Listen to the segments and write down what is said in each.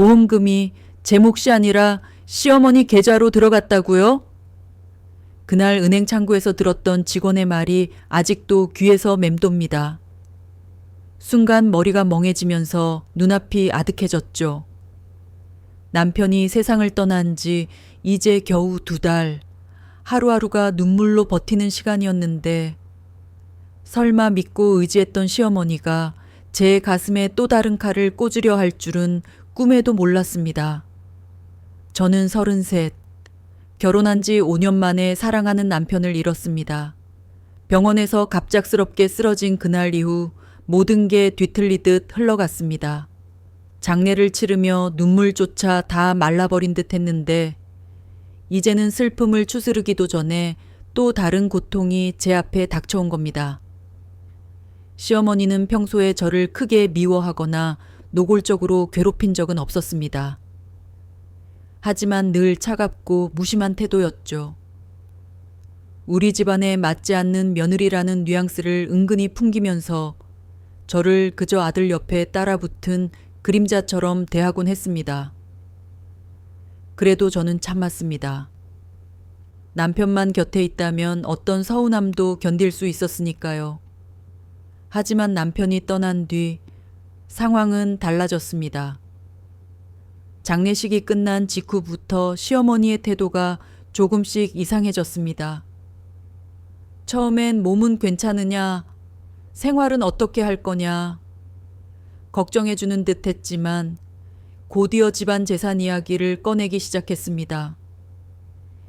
보험금이 제 몫이 아니라 시어머니 계좌로 들어갔다고요? 그날 은행 창구에서 들었던 직원의 말이 아직도 귀에서 맴돕니다. 순간 머리가 멍해지면서 눈앞이 아득해졌죠. 남편이 세상을 떠난 지 이제 겨우 2달, 하루하루가 눈물로 버티는 시간이었는데 설마 믿고 의지했던 시어머니가 제 가슴에 또 다른 칼을 꽂으려 할 줄은 꿈에도 몰랐습니다. 저는 33, 결혼한 지 5년 만에 사랑하는 남편을 잃었습니다. 병원에서 갑작스럽게 쓰러진 그날 이후 모든 게 뒤틀리듯 흘러갔습니다. 장례를 치르며 눈물조차 다 말라버린 듯 했는데 이제는 슬픔을 추스르기도 전에 또 다른 고통이 제 앞에 닥쳐온 겁니다. 시어머니는 평소에 저를 크게 미워하거나 노골적으로 괴롭힌 적은 없었습니다. 하지만 늘 차갑고 무심한 태도였죠. 우리 집안에 맞지 않는 며느리라는 뉘앙스를 은근히 풍기면서 저를 그저 아들 옆에 따라붙은 그림자처럼 대하곤 했습니다. 그래도 저는 참았습니다. 남편만 곁에 있다면 어떤 서운함도 견딜 수 있었으니까요. 하지만 남편이 떠난 뒤 상황은 달라졌습니다. 장례식이 끝난 직후부터 시어머니의 태도가 조금씩 이상해졌습니다. 처음엔 몸은 괜찮으냐, 생활은 어떻게 할 거냐, 걱정해주는 듯 했지만 곧이어 집안 재산 이야기를 꺼내기 시작했습니다.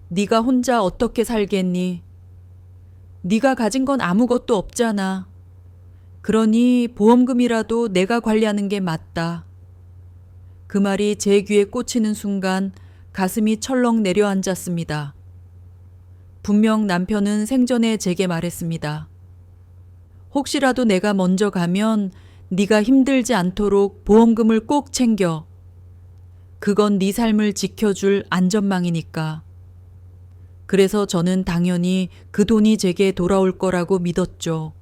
네가 혼자 어떻게 살겠니? 네가 가진 건 아무것도 없잖아. 그러니 보험금이라도 내가 관리하는 게 맞다. 그 말이 제 귀에 꽂히는 순간 가슴이 철렁 내려앉았습니다. 분명 남편은 생전에 제게 말했습니다. 혹시라도 내가 먼저 가면 네가 힘들지 않도록 보험금을 꼭 챙겨. 그건 네 삶을 지켜줄 안전망이니까. 그래서 저는 당연히 그 돈이 제게 돌아올 거라고 믿었죠.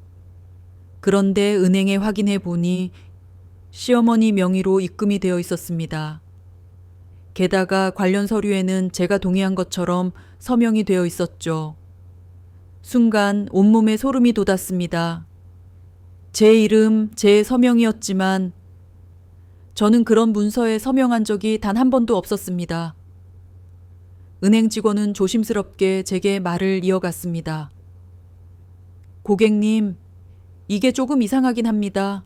그런데 은행에 확인해 보니 시어머니 명의로 입금이 되어 있었습니다. 게다가 관련 서류에는 제가 동의한 것처럼 서명이 되어 있었죠. 순간 온몸에 소름이 돋았습니다. 제 이름, 제 서명이었지만 저는 그런 문서에 서명한 적이 단 한 번도 없었습니다. 은행 직원은 조심스럽게 제게 말을 이어갔습니다. 고객님, 이게 조금 이상하긴 합니다.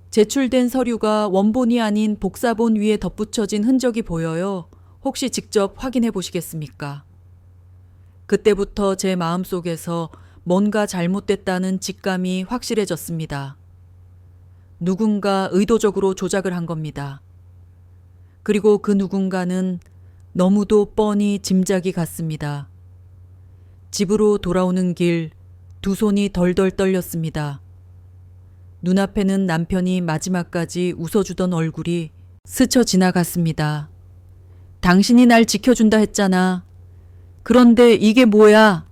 제출된 서류가 원본이 아닌 복사본 위에 덧붙여진 흔적이 보여요. 혹시 직접 확인해 보시겠습니까? 그때부터 제 마음속에서 뭔가 잘못됐다는 직감이 확실해졌습니다. 누군가 의도적으로 조작을 한 겁니다. 그리고 그 누군가는 너무도 뻔히 짐작이 갔습니다. 집으로 돌아오는 길, 두 손이 덜덜 떨렸습니다. 눈앞에는 남편이 마지막까지 웃어주던 얼굴이 스쳐 지나갔습니다. 당신이 날 지켜준다 했잖아. 그런데 이게 뭐야?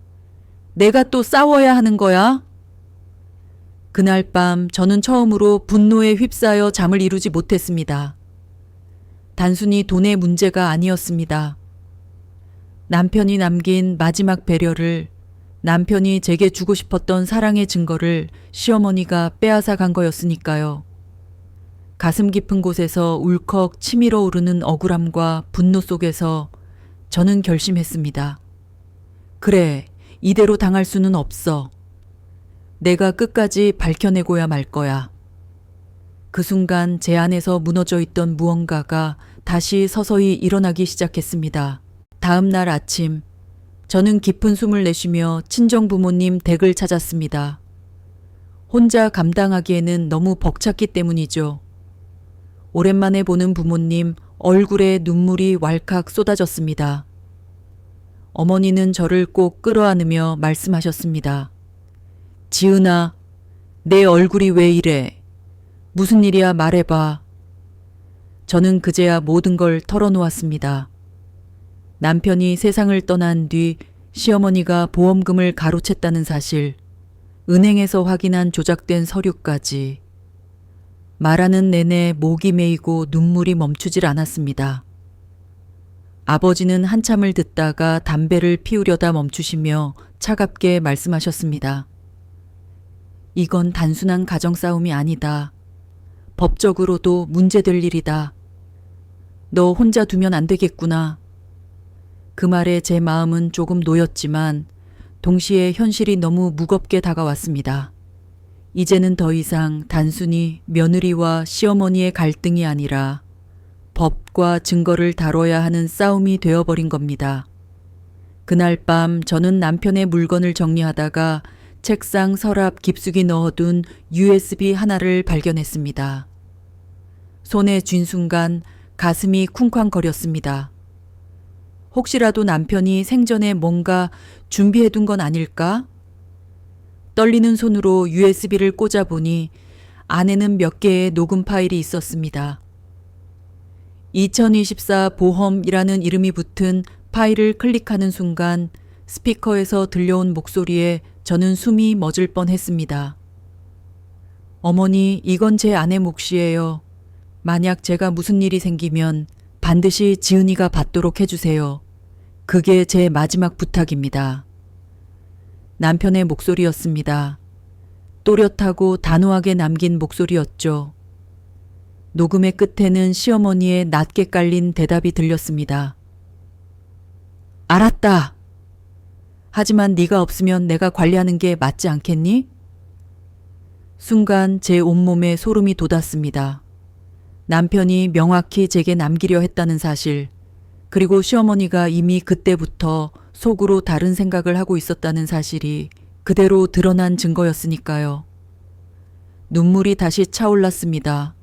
내가 또 싸워야 하는 거야? 그날 밤 저는 처음으로 분노에 휩싸여 잠을 이루지 못했습니다. 단순히 돈의 문제가 아니었습니다. 남편이 남긴 마지막 배려를, 남편이 제게 주고 싶었던 사랑의 증거를 시어머니가 빼앗아 간 거였으니까요. 가슴 깊은 곳에서 울컥 치밀어 오르는 억울함과 분노 속에서 저는 결심했습니다. 그래, 이대로 당할 수는 없어. 내가 끝까지 밝혀내고야 말 거야. 그 순간 제 안에서 무너져 있던 무언가가 다시 서서히 일어나기 시작했습니다. 다음 날 아침, 저는 깊은 숨을 내쉬며 친정 부모님 댁을 찾았습니다. 혼자 감당하기에는 너무 벅찼기 때문이죠. 오랜만에 보는 부모님 얼굴에 눈물이 왈칵 쏟아졌습니다. 어머니는 저를 꼭 끌어안으며 말씀하셨습니다. 지은아, 내 얼굴이 왜 이래? 무슨 일이야 말해봐. 저는 그제야 모든 걸 털어놓았습니다. 남편이 세상을 떠난 뒤 시어머니가 보험금을 가로챘다는 사실, 은행에서 확인한 조작된 서류까지. 말하는 내내 목이 메이고 눈물이 멈추질 않았습니다. 아버지는 한참을 듣다가 담배를 피우려다 멈추시며 차갑게 말씀하셨습니다. 이건 단순한 가정싸움이 아니다. 법적으로도 문제될 일이다. 너 혼자 두면 안 되겠구나. 그 말에 제 마음은 조금 놓였지만 동시에 현실이 너무 무겁게 다가왔습니다. 이제는 더 이상 단순히 며느리와 시어머니의 갈등이 아니라 법과 증거를 다뤄야 하는 싸움이 되어버린 겁니다. 그날 밤 저는 남편의 물건을 정리하다가 책상 서랍 깊숙이 넣어둔 USB 하나를 발견했습니다. 손에 쥔 순간 가슴이 쿵쾅거렸습니다. 혹시라도 남편이 생전에 뭔가 준비해둔 건 아닐까? 떨리는 손으로 USB를 꽂아보니 안에는 몇 개의 녹음 파일이 있었습니다. 2024 보험이라는 이름이 붙은 파일을 클릭하는 순간 스피커에서 들려온 목소리에 저는 숨이 멎을 뻔했습니다. 어머니, 이건 제 아내 몫이에요. 만약 제가 무슨 일이 생기면 반드시 지은이가 받도록 해주세요. 그게 제 마지막 부탁입니다. 남편의 목소리였습니다. 또렷하고 단호하게 남긴 목소리였죠. 녹음의 끝에는 시어머니의 낮게 깔린 대답이 들렸습니다. 알았다. 하지만 네가 없으면 내가 관리하는 게 맞지 않겠니? 순간 제 온몸에 소름이 돋았습니다. 남편이 명확히 제게 남기려 했다는 사실, 그리고 시어머니가 이미 그때부터 속으로 다른 생각을 하고 있었다는 사실이 그대로 드러난 증거였으니까요. 눈물이 다시 차올랐습니다.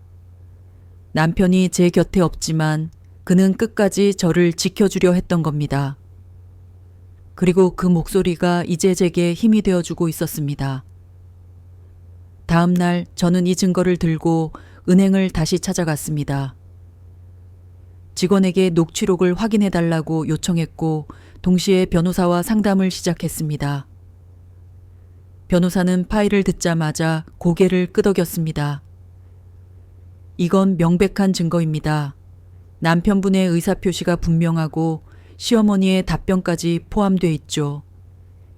남편이 제 곁에 없지만 그는 끝까지 저를 지켜주려 했던 겁니다. 그리고 그 목소리가 이제 제게 힘이 되어주고 있었습니다. 다음 날 저는 이 증거를 들고 은행을 다시 찾아갔습니다. 직원에게 녹취록을 확인해달라고 요청했고 동시에 변호사와 상담을 시작했습니다. 변호사는 파일을 듣자마자 고개를 끄덕였습니다. 이건 명백한 증거입니다. 남편분의 의사표시가 분명하고 시어머니의 답변까지 포함돼 있죠.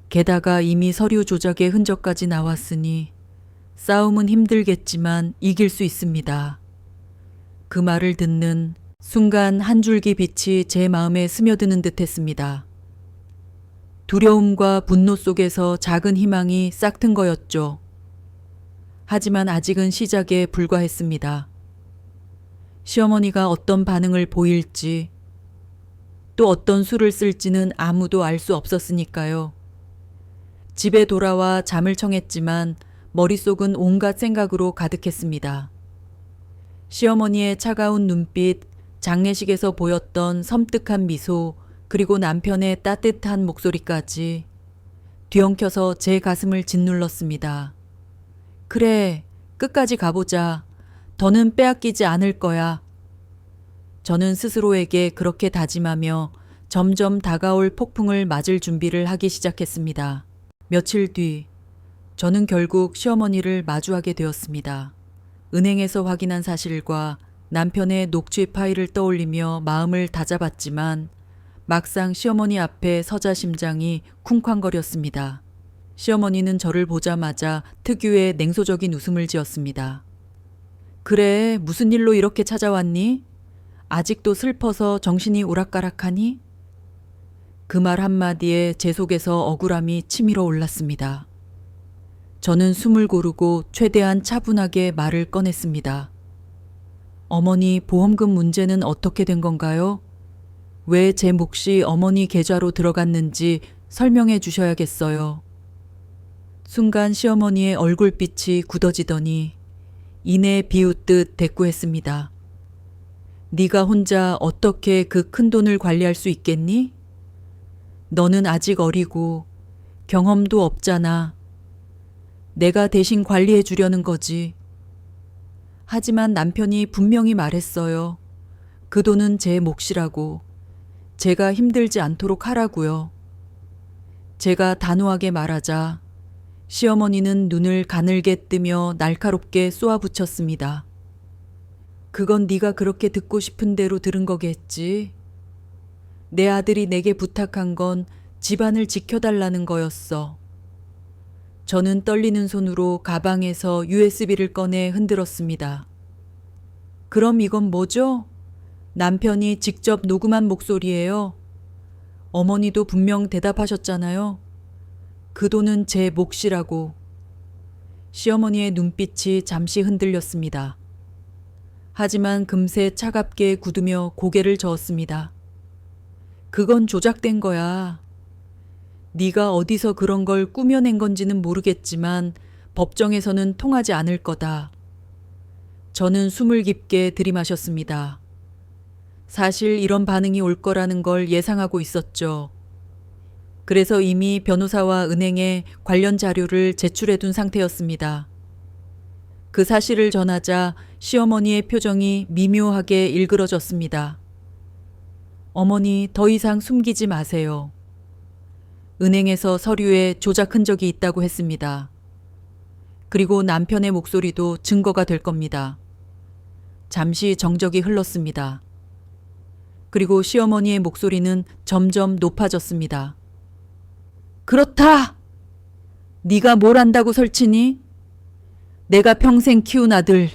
게다가 이미 서류 조작의 흔적까지 나왔으니 싸움은 힘들겠지만 이길 수 있습니다. 그 말을 듣는 순간 한 줄기 빛이 제 마음에 스며드는 듯 했습니다. 두려움과 분노 속에서 작은 희망이 싹튼 거였죠. 하지만 아직은 시작에 불과했습니다. 시어머니가 어떤 반응을 보일지, 또 어떤 수를 쓸지는 아무도 알 수 없었으니까요. 집에 돌아와 잠을 청했지만 머릿속은 온갖 생각으로 가득했습니다. 시어머니의 차가운 눈빛, 장례식에서 보였던 섬뜩한 미소, 그리고 남편의 따뜻한 목소리까지 뒤엉켜서 제 가슴을 짓눌렀습니다. 그래, 끝까지 가보자. 더는 빼앗기지 않을 거야. 저는 스스로에게 그렇게 다짐하며 점점 다가올 폭풍을 맞을 준비를 하기 시작했습니다. 며칠 뒤, 저는 결국 시어머니를 마주하게 되었습니다. 은행에서 확인한 사실과 남편의 녹취 파일을 떠올리며 마음을 다잡았지만 막상 시어머니 앞에 서자 심장이 쿵쾅거렸습니다. 시어머니는 저를 보자마자 특유의 냉소적인 웃음을 지었습니다. 그래, 무슨 일로 이렇게 찾아왔니? 아직도 슬퍼서 정신이 오락가락하니? 그 말 한마디에 제 속에서 억울함이 치밀어 올랐습니다. 저는 숨을 고르고 최대한 차분하게 말을 꺼냈습니다. 어머니, 보험금 문제는 어떻게 된 건가요? 왜 제 몫이 어머니 계좌로 들어갔는지 설명해 주셔야겠어요. 순간 시어머니의 얼굴빛이 굳어지더니 이내 비웃듯 대꾸했습니다. 네가 혼자 어떻게 그 큰 돈을 관리할 수 있겠니? 너는 아직 어리고 경험도 없잖아. 내가 대신 관리해 주려는 거지. 하지만 남편이 분명히 말했어요. 그 돈은 제 몫이라고. 제가 힘들지 않도록 하라고요. 제가 단호하게 말하자 시어머니는 눈을 가늘게 뜨며 날카롭게 쏘아붙였습니다. 그건 네가 그렇게 듣고 싶은 대로 들은 거겠지. 내 아들이 내게 부탁한 건 집안을 지켜달라는 거였어. 저는 떨리는 손으로 가방에서 USB를 꺼내 흔들었습니다. 그럼 이건 뭐죠? 남편이 직접 녹음한 목소리예요. 어머니도 분명 대답하셨잖아요. 그 돈은 제 몫이라고. 시어머니의 눈빛이 잠시 흔들렸습니다. 하지만 금세 차갑게 굳으며 고개를 저었습니다. 그건 조작된 거야. 네가 어디서 그런 걸 꾸며낸 건지는 모르겠지만 법정에서는 통하지 않을 거다. 저는 숨을 깊게 들이마셨습니다. 사실 이런 반응이 올 거라는 걸 예상하고 있었죠. 그래서 이미 변호사와 은행에 관련 자료를 제출해 둔 상태였습니다. 그 사실을 전하자 시어머니의 표정이 미묘하게 일그러졌습니다. 어머니, 더 이상 숨기지 마세요. 은행에서 서류에 조작 흔적이 있다고 했습니다. 그리고 남편의 목소리도 증거가 될 겁니다. 잠시 정적이 흘렀습니다. 그리고 시어머니의 목소리는 점점 높아졌습니다. 그렇다! 네가 뭘 안다고 설치니? 내가 평생 키운 아들,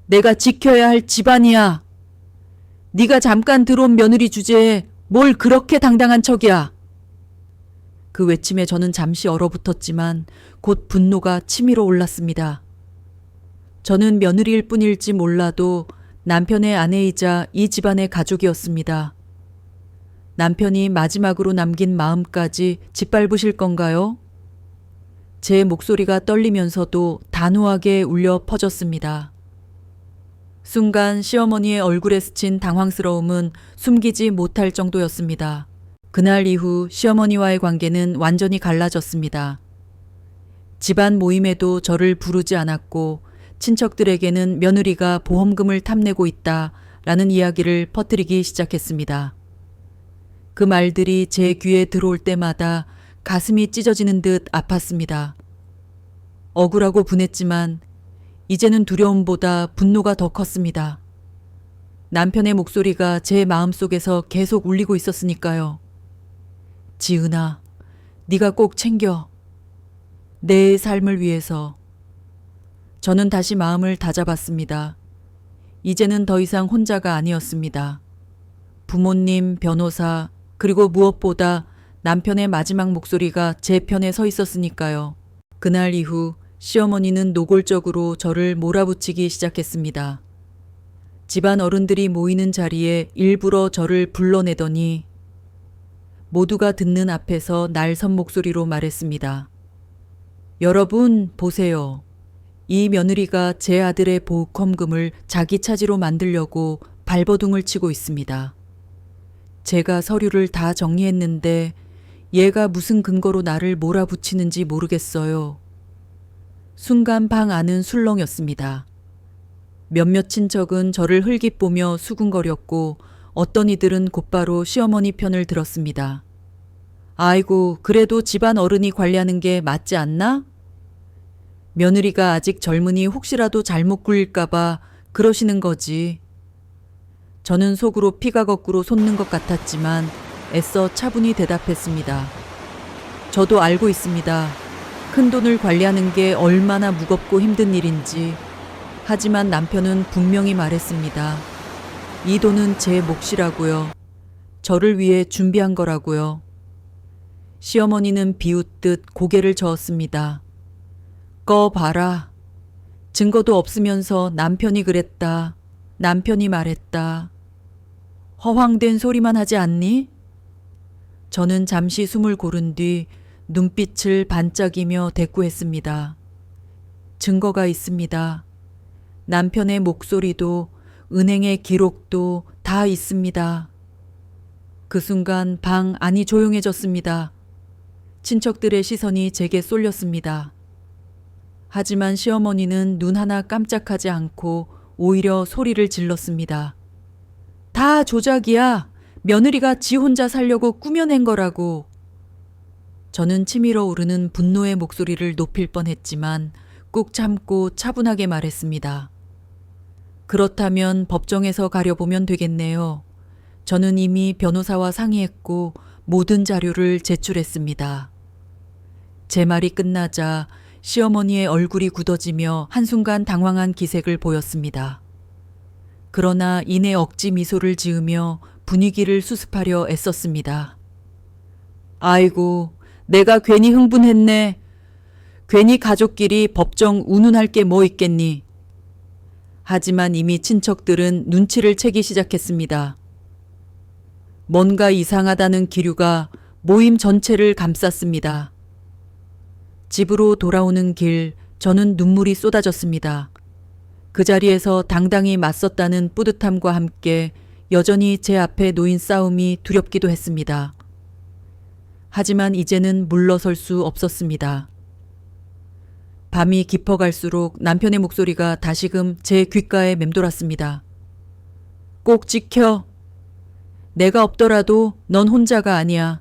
내가 지켜야 할 집안이야. 네가 잠깐 들어온 며느리 주제에 뭘 그렇게 당당한 척이야. 그 외침에 저는 잠시 얼어붙었지만 곧 분노가 치밀어 올랐습니다. 저는 며느리일 뿐일지 몰라도 남편의 아내이자 이 집안의 가족이었습니다. 남편이 마지막으로 남긴 마음까지 짓밟으실 건가요? 제 목소리가 떨리면서도 단호하게 울려 퍼졌습니다. 순간 시어머니의 얼굴에 스친 당황스러움은 숨기지 못할 정도였습니다. 그날 이후 시어머니와의 관계는 완전히 갈라졌습니다. 집안 모임에도 저를 부르지 않았고 친척들에게는 며느리가 보험금을 탐내고 있다라는 이야기를 퍼뜨리기 시작했습니다. 그 말들이 제 귀에 들어올 때마다 가슴이 찢어지는 듯 아팠습니다. 억울하고 분했지만 이제는 두려움보다 분노가 더 컸습니다. 남편의 목소리가 제 마음속에서 계속 울리고 있었으니까요. 지은아, 네가 꼭 챙겨. 내 삶을 위해서. 저는 다시 마음을 다잡았습니다. 이제는 더 이상 혼자가 아니었습니다. 부모님, 변호사, 그리고 무엇보다 남편의 마지막 목소리가 제 편에 서 있었으니까요. 그날 이후 시어머니는 노골적으로 저를 몰아붙이기 시작했습니다. 집안 어른들이 모이는 자리에 일부러 저를 불러내더니 모두가 듣는 앞에서 날선 목소리로 말했습니다. 여러분, 보세요. 이 며느리가 제 아들의 보험금을 자기 차지로 만들려고 발버둥을 치고 있습니다. 제가 서류를 다 정리했는데 얘가 무슨 근거로 나를 몰아붙이는지 모르겠어요. 순간 방 안은 술렁였습니다. 몇몇 친척은 저를 흘깃보며 수군거렸고 어떤 이들은 곧바로 시어머니 편을 들었습니다. 아이고, 그래도 집안 어른이 관리하는 게 맞지 않나? 며느리가 아직 젊으니 혹시라도 잘못 굴릴까봐 그러시는 거지. 저는 속으로 피가 거꾸로 솟는 것 같았지만 애써 차분히 대답했습니다. 저도 알고 있습니다. 큰 돈을 관리하는 게 얼마나 무겁고 힘든 일인지. 하지만 남편은 분명히 말했습니다. 이 돈은 제 몫이라고요. 저를 위해 준비한 거라고요. 시어머니는 비웃듯 고개를 저었습니다. 꺼봐라. 증거도 없으면서 남편이 그랬다. 남편이 말했다. 허황된 소리만 하지 않니? 저는 잠시 숨을 고른 뒤 눈빛을 반짝이며 대꾸했습니다. 증거가 있습니다. 남편의 목소리도 은행의 기록도 다 있습니다. 그 순간 방 안이 조용해졌습니다. 친척들의 시선이 제게 쏠렸습니다. 하지만 시어머니는 눈 하나 깜짝하지 않고 오히려 소리를 질렀습니다. 다 조작이야. 며느리가 지 혼자 살려고 꾸며낸 거라고. 저는 치밀어 오르는 분노의 목소리를 높일 뻔했지만 꾹 참고 차분하게 말했습니다. 그렇다면 법정에서 가려보면 되겠네요. 저는 이미 변호사와 상의했고 모든 자료를 제출했습니다. 제 말이 끝나자 시어머니의 얼굴이 굳어지며 한순간 당황한 기색을 보였습니다. 그러나 이내 억지 미소를 지으며 분위기를 수습하려 애썼습니다. 아이고, 내가 괜히 흥분했네. 괜히 가족끼리 법정 운운할 게 뭐 있겠니? 하지만 이미 친척들은 눈치를 채기 시작했습니다. 뭔가 이상하다는 기류가 모임 전체를 감쌌습니다. 집으로 돌아오는 길, 저는 눈물이 쏟아졌습니다. 그 자리에서 당당히 맞섰다는 뿌듯함과 함께 여전히 제 앞에 놓인 싸움이 두렵기도 했습니다. 하지만 이제는 물러설 수 없었습니다. 밤이 깊어갈수록 남편의 목소리가 다시금 제 귓가에 맴돌았습니다. 꼭 지켜. 내가 없더라도 넌 혼자가 아니야.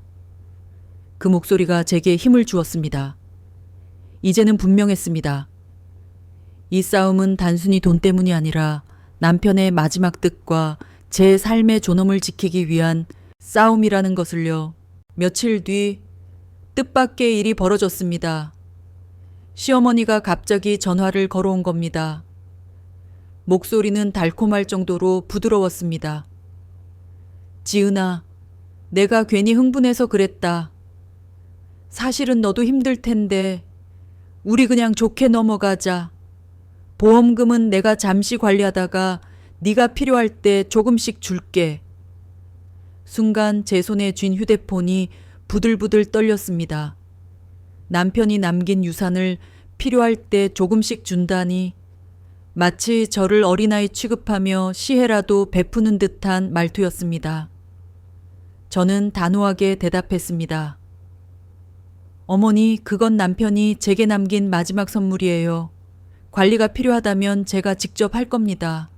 그 목소리가 제게 힘을 주었습니다. 이제는 분명했습니다. 이 싸움은 단순히 돈 때문이 아니라 남편의 마지막 뜻과 제 삶의 존엄을 지키기 위한 싸움이라는 것을요. 며칠 뒤 뜻밖의 일이 벌어졌습니다. 시어머니가 갑자기 전화를 걸어온 겁니다. 목소리는 달콤할 정도로 부드러웠습니다. 지은아, 내가 괜히 흥분해서 그랬다. 사실은 너도 힘들 텐데 우리 그냥 좋게 넘어가자. 보험금은 내가 잠시 관리하다가 네가 필요할 때 조금씩 줄게. 순간 제 손에 쥔 휴대폰이 부들부들 떨렸습니다. 남편이 남긴 유산을 필요할 때 조금씩 준다니 마치 저를 어린아이 취급하며 시혜라도 베푸는 듯한 말투였습니다. 저는 단호하게 대답했습니다. 어머니, 그건 남편이 제게 남긴 마지막 선물이에요. 관리가 필요하다면 제가 직접 할 겁니다.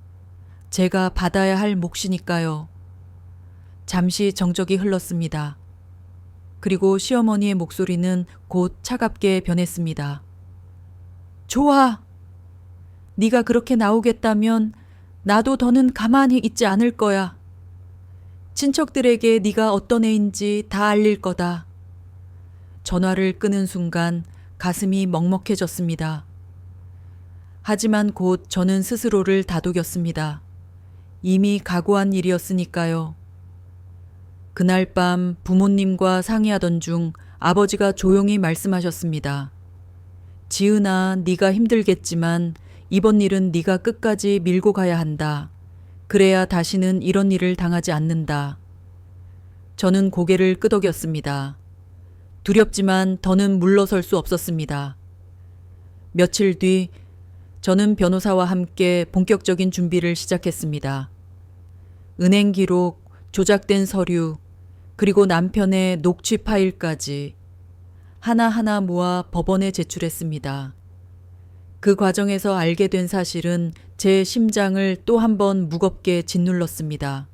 제가 받아야 할 몫이니까요. 잠시 정적이 흘렀습니다. 그리고 시어머니의 목소리는 곧 차갑게 변했습니다. 좋아. 네가 그렇게 나오겠다면 나도 더는 가만히 있지 않을 거야. 친척들에게 네가 어떤 애인지 다 알릴 거다. 전화를 끄는 순간 가슴이 먹먹해졌습니다. 하지만 곧 저는 스스로를 다독였습니다. 이미 각오한 일이었으니까요. 그날 밤 부모님과 상의하던 중 아버지가 조용히 말씀하셨습니다. 지은아, 네가 힘들겠지만 이번 일은 네가 끝까지 밀고 가야 한다. 그래야 다시는 이런 일을 당하지 않는다. 저는 고개를 끄덕였습니다. 두렵지만 더는 물러설 수 없었습니다. 며칠 뒤 저는 변호사와 함께 본격적인 준비를 시작했습니다. 은행 기록, 조작된 서류, 그리고 남편의 녹취 파일까지 하나하나 모아 법원에 제출했습니다. 그 과정에서 알게 된 사실은 제 심장을 또 한 번 무겁게 짓눌렀습니다.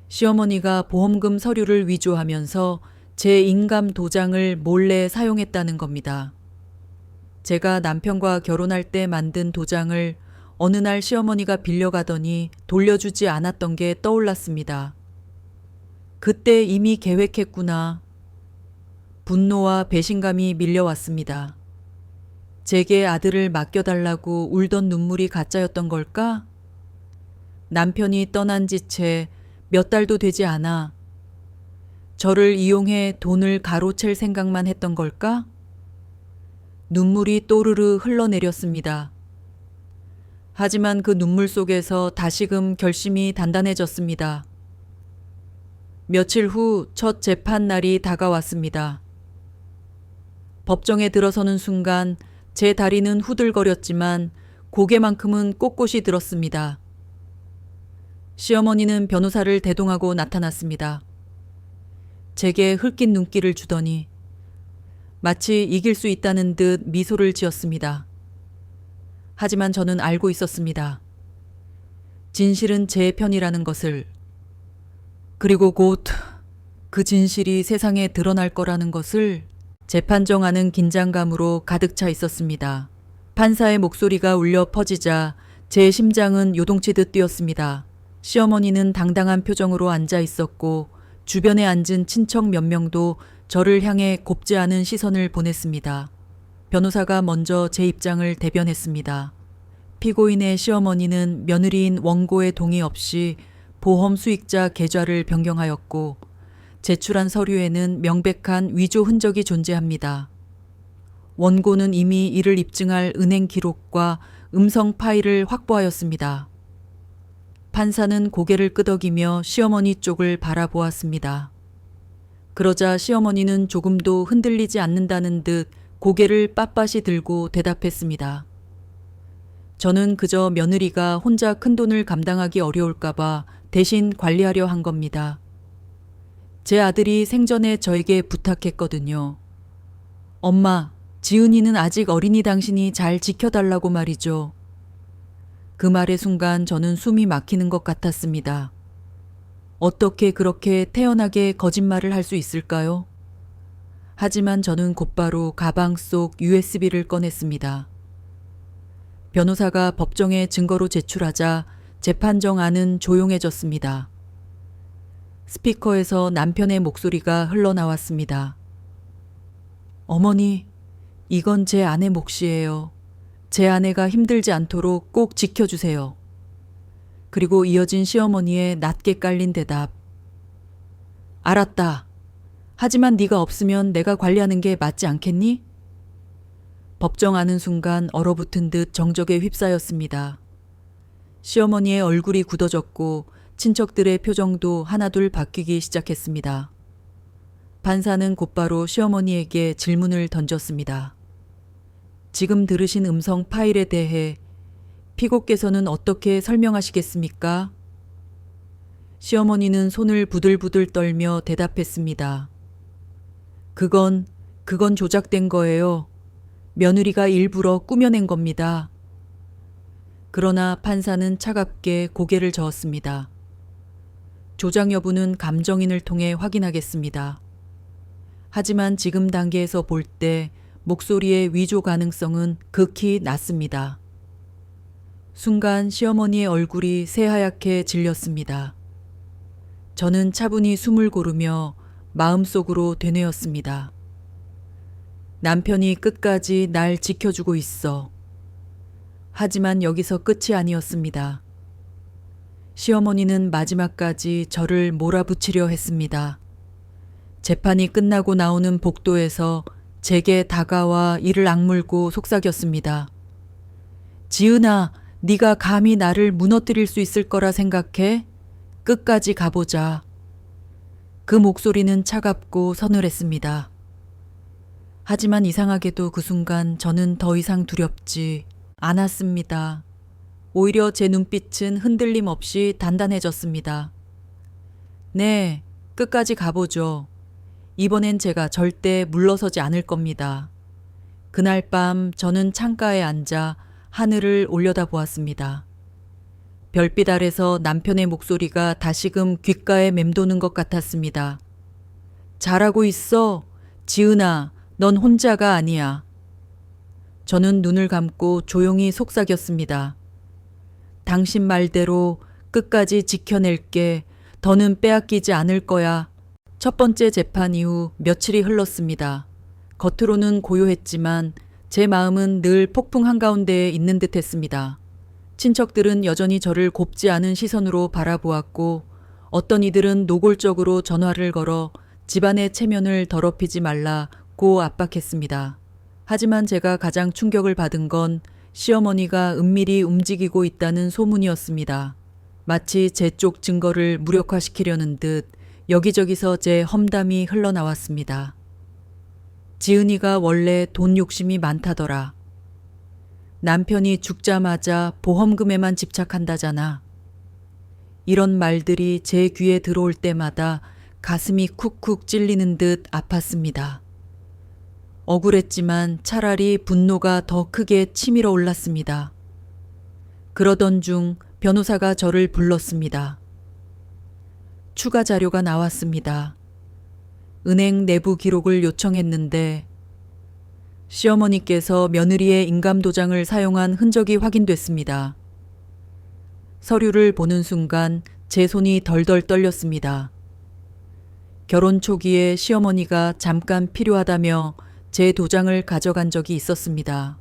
시어머니가 보험금 서류를 위조하면서 제 인감 도장을 몰래 사용했다는 겁니다. 제가 남편과 결혼할 때 만든 도장을 어느 날 시어머니가 빌려가더니 돌려주지 않았던 게 떠올랐습니다. 그때 이미 계획했구나. 분노와 배신감이 밀려왔습니다. 제게 아들을 맡겨달라고 울던 눈물이 가짜였던 걸까? 남편이 떠난 지 채 몇 달도 되지 않아 저를 이용해 돈을 가로챌 생각만 했던 걸까? 눈물이 또르르 흘러내렸습니다. 하지만 그 눈물 속에서 다시금 결심이 단단해졌습니다. 며칠 후 첫 재판 날이 다가왔습니다. 법정에 들어서는 순간 제 다리는 후들거렸지만 고개만큼은 꼿꼿이 들었습니다. 시어머니는 변호사를 대동하고 나타났습니다. 제게 흘긴 눈길을 주더니 마치 이길 수 있다는 듯 미소를 지었습니다. 하지만 저는 알고 있었습니다. 진실은 제 편이라는 것을, 그리고 곧 그 진실이 세상에 드러날 거라는 것을. 재판정하는 긴장감으로 가득 차 있었습니다. 판사의 목소리가 울려 퍼지자 제 심장은 요동치듯 뛰었습니다. 시어머니는 당당한 표정으로 앉아 있었고 주변에 앉은 친척 몇 명도 저를 향해 곱지 않은 시선을 보냈습니다. 변호사가 먼저 제 입장을 대변했습니다. 피고인의 시어머니는 며느리인 원고의 동의 없이 보험 수익자 계좌를 변경하였고 제출한 서류에는 명백한 위조 흔적이 존재합니다. 원고는 이미 이를 입증할 은행 기록과 음성 파일을 확보하였습니다. 판사는 고개를 끄덕이며 시어머니 쪽을 바라보았습니다. 그러자 시어머니는 조금도 흔들리지 않는다는 듯 고개를 빳빳이 들고 대답했습니다. 저는 그저 며느리가 혼자 큰돈을 감당하기 어려울까봐 대신 관리하려 한 겁니다. 제 아들이 생전에 저에게 부탁했거든요. 엄마, 지은이는 아직 어린이 당신이 잘 지켜달라고 말이죠. 그 말의 순간 저는 숨이 막히는 것 같았습니다. 어떻게 그렇게 태연하게 거짓말을 할 수 있을까요? 하지만 저는 곧바로 가방 속 USB를 꺼냈습니다. 변호사가 법정에 증거로 제출하자 재판정 안은 조용해졌습니다. 스피커에서 남편의 목소리가 흘러나왔습니다. 어머니, 이건 제 아내 몫이에요. 제 아내가 힘들지 않도록 꼭 지켜주세요. 그리고 이어진 시어머니의 낮게 깔린 대답. 알았다. 하지만 네가 없으면 내가 관리하는 게 맞지 않겠니? 법정 안은 순간 얼어붙은 듯 정적에 휩싸였습니다. 시어머니의 얼굴이 굳어졌고 친척들의 표정도 하나둘 바뀌기 시작했습니다. 판사는 곧바로 시어머니에게 질문을 던졌습니다. 지금 들으신 음성 파일에 대해 피고께서는 어떻게 설명하시겠습니까? 시어머니는 손을 부들부들 떨며 대답했습니다. 그건 조작된 거예요. 며느리가 일부러 꾸며낸 겁니다. 그러나 판사는 차갑게 고개를 저었습니다. 조작 여부는 감정인을 통해 확인하겠습니다. 하지만 지금 단계에서 볼 때 목소리의 위조 가능성은 극히 낮습니다. 순간 시어머니의 얼굴이 새하얗게 질렸습니다. 저는 차분히 숨을 고르며 마음속으로 되뇌었습니다. 남편이 끝까지 날 지켜주고 있어. 하지만 여기서 끝이 아니었습니다. 시어머니는 마지막까지 저를 몰아붙이려 했습니다. 재판이 끝나고 나오는 복도에서 제게 다가와 이를 악물고 속삭였습니다. 지은아, 네가 감히 나를 무너뜨릴 수 있을 거라 생각해? 끝까지 가보자. 그 목소리는 차갑고 서늘했습니다. 하지만 이상하게도 그 순간 저는 더 이상 두렵지 않았습니다. 오히려 제 눈빛은 흔들림 없이 단단해졌습니다. 네, 끝까지 가보죠. 이번엔 제가 절대 물러서지 않을 겁니다. 그날 밤 저는 창가에 앉아 하늘을 올려다보았습니다. 별빛 아래서 남편의 목소리가 다시금 귓가에 맴도는 것 같았습니다. 잘하고 있어. 지은아, 넌 혼자가 아니야. 저는 눈을 감고 조용히 속삭였습니다. 당신 말대로 끝까지 지켜낼게. 더는 빼앗기지 않을 거야. 첫 번째 재판 이후 며칠이 흘렀습니다. 겉으로는 고요했지만 제 마음은 늘 폭풍 한가운데에 있는 듯 했습니다. 친척들은 여전히 저를 곱지 않은 시선으로 바라보았고 어떤 이들은 노골적으로 전화를 걸어 집안의 체면을 더럽히지 말라고 압박했습니다. 하지만 제가 가장 충격을 받은 건 시어머니가 은밀히 움직이고 있다는 소문이었습니다. 마치 제 쪽 증거를 무력화시키려는 듯 여기저기서 제 험담이 흘러나왔습니다. 지은이가 원래 돈 욕심이 많다더라. 남편이 죽자마자 보험금에만 집착한다잖아. 이런 말들이 제 귀에 들어올 때마다 가슴이 쿡쿡 찔리는 듯 아팠습니다. 억울했지만 차라리 분노가 더 크게 치밀어 올랐습니다. 그러던 중 변호사가 저를 불렀습니다. 추가 자료가 나왔습니다. 은행 내부 기록을 요청했는데 시어머니께서 며느리의 인감도장을 사용한 흔적이 확인됐습니다. 서류를 보는 순간 제 손이 덜덜 떨렸습니다. 결혼 초기에 시어머니가 잠깐 필요하다며 제 도장을 가져간 적이 있었습니다.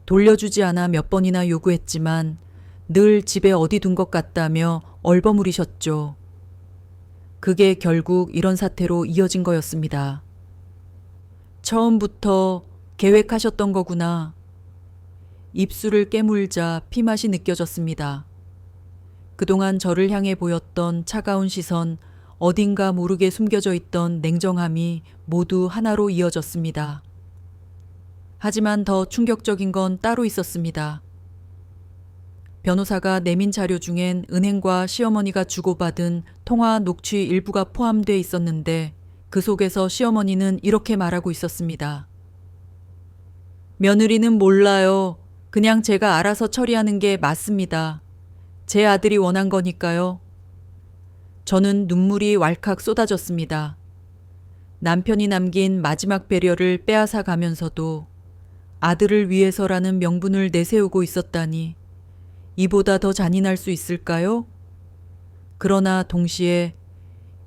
돌려주지 않아 몇 번이나 요구했지만 늘 집에 어디 둔 것 같다며 얼버무리셨죠. 그게 결국 이런 사태로 이어진 거였습니다. 처음부터 계획하셨던 거구나. 입술을 깨물자 피맛이 느껴졌습니다. 그동안 저를 향해 보였던 차가운 시선, 어딘가 모르게 숨겨져 있던 냉정함이 모두 하나로 이어졌습니다. 하지만 더 충격적인 건 따로 있었습니다. 변호사가 내민 자료 중엔 은행과 시어머니가 주고받은 통화 녹취 일부가 포함돼 있었는데 그 속에서 시어머니는 이렇게 말하고 있었습니다. 며느리는 몰라요. 그냥 제가 알아서 처리하는 게 맞습니다. 제 아들이 원한 거니까요. 저는 눈물이 왈칵 쏟아졌습니다. 남편이 남긴 마지막 배려를 빼앗아 가면서도 아들을 위해서라는 명분을 내세우고 있었다니 이보다 더 잔인할 수 있을까요? 그러나 동시에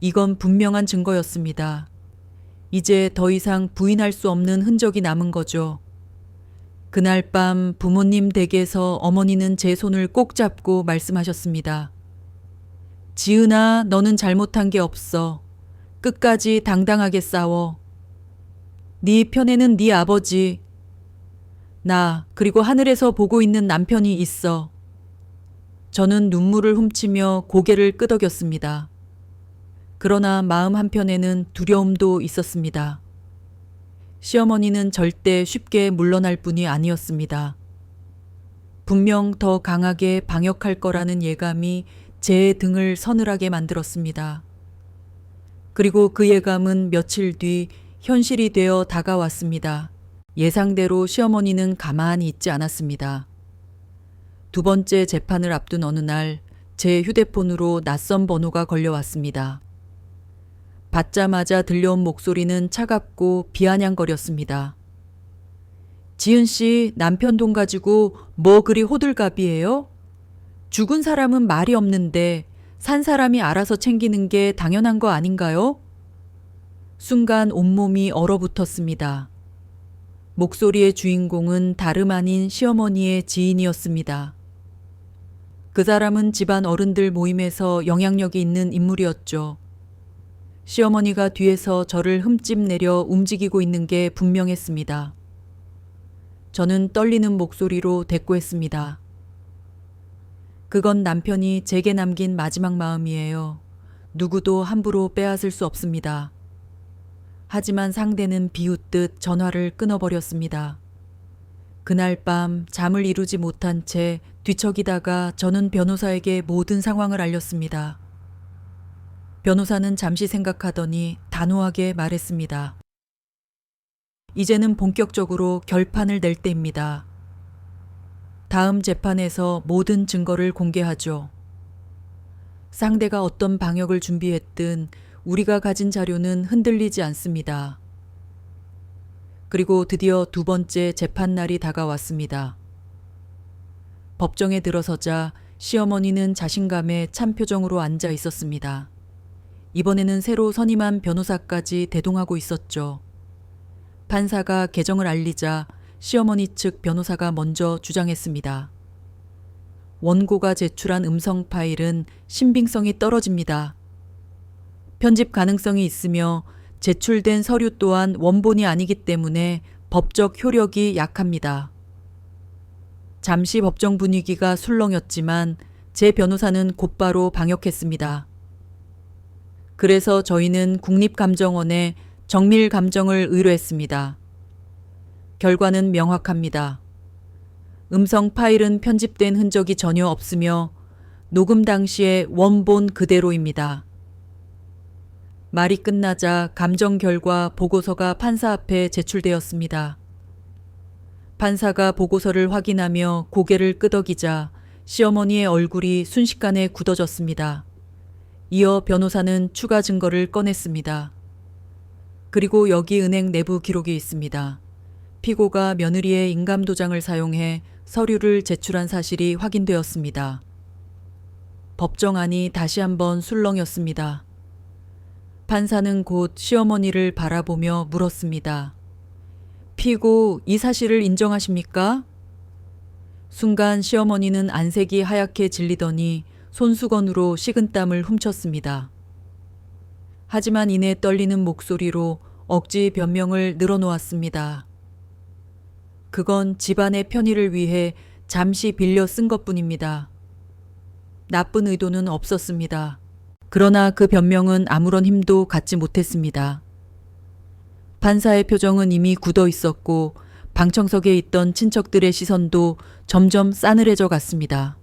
이건 분명한 증거였습니다. 이제 더 이상 부인할 수 없는 흔적이 남은 거죠. 그날 밤 부모님 댁에서 어머니는 제 손을 꼭 잡고 말씀하셨습니다. 지은아, 너는 잘못한 게 없어. 끝까지 당당하게 싸워. 네 편에는 네 아버지, 나 그리고 하늘에서 보고 있는 남편이 있어. 저는 눈물을 훔치며 고개를 끄덕였습니다. 그러나 마음 한편에는 두려움도 있었습니다. 시어머니는 절대 쉽게 물러날 분이 아니었습니다. 분명 더 강하게 방역할 거라는 예감이 제 등을 서늘하게 만들었습니다. 그리고 그 예감은 며칠 뒤 현실이 되어 다가왔습니다. 예상대로 시어머니는 가만히 있지 않았습니다. 두 번째 재판을 앞둔 어느 날 제 휴대폰으로 낯선 번호가 걸려왔습니다. 받자마자 들려온 목소리는 차갑고 비아냥거렸습니다. 지은 씨, 남편 돈 가지고 뭐 그리 호들갑이에요? 죽은 사람은 말이 없는데 산 사람이 알아서 챙기는 게 당연한 거 아닌가요? 순간 온몸이 얼어붙었습니다. 목소리의 주인공은 다름 아닌 시어머니의 지인이었습니다. 그 사람은 집안 어른들 모임에서 영향력이 있는 인물이었죠. 시어머니가 뒤에서 저를 흠집 내려 움직이고 있는 게 분명했습니다. 저는 떨리는 목소리로 대꾸했습니다. 그건 남편이 제게 남긴 마지막 마음이에요. 누구도 함부로 빼앗을 수 없습니다. 하지만 상대는 비웃듯 전화를 끊어버렸습니다. 그날 밤 잠을 이루지 못한 채 뒤척이다가 저는 변호사에게 모든 상황을 알렸습니다. 변호사는 잠시 생각하더니 단호하게 말했습니다. 이제는 본격적으로 결판을 낼 때입니다. 다음 재판에서 모든 증거를 공개하죠. 상대가 어떤 방역을 준비했든 우리가 가진 자료는 흔들리지 않습니다. 그리고 드디어 두 번째 재판날이 다가왔습니다. 법정에 들어서자 시어머니는 자신감에 찬 표정으로 앉아 있었습니다. 이번에는 새로 선임한 변호사까지 대동하고 있었죠. 판사가 개정을 알리자 시어머니 측 변호사가 먼저 주장했습니다. 원고가 제출한 음성 파일은 신빙성이 떨어집니다. 편집 가능성이 있으며 제출된 서류 또한 원본이 아니기 때문에 법적 효력이 약합니다. 잠시 법정 분위기가 술렁였지만 제 변호사는 곧바로 방역했습니다. 그래서 저희는 국립감정원에 정밀 감정을 의뢰했습니다. 결과는 명확합니다. 음성 파일은 편집된 흔적이 전혀 없으며 녹음 당시의 원본 그대로입니다. 말이 끝나자 감정 결과 보고서가 판사 앞에 제출되었습니다. 판사가 보고서를 확인하며 고개를 끄덕이자 시어머니의 얼굴이 순식간에 굳어졌습니다. 이어 변호사는 추가 증거를 꺼냈습니다. 그리고 여기 은행 내부 기록이 있습니다. 피고가 며느리의 인감도장을 사용해 서류를 제출한 사실이 확인되었습니다. 법정안이 다시 한번 술렁였습니다. 판사는 곧 시어머니를 바라보며 물었습니다. 피고 이 사실을 인정하십니까? 순간 시어머니는 안색이 하얗게 질리더니 손수건으로 식은땀을 훔쳤습니다. 하지만 이내 떨리는 목소리로 억지 변명을 늘어놓았습니다. 그건 집안의 편의를 위해 잠시 빌려 쓴 것뿐입니다. 나쁜 의도는 없었습니다. 그러나 그 변명은 아무런 힘도 갖지 못했습니다. 판사의 표정은 이미 굳어 있었고 방청석에 있던 친척들의 시선도 점점 싸늘해져 갔습니다.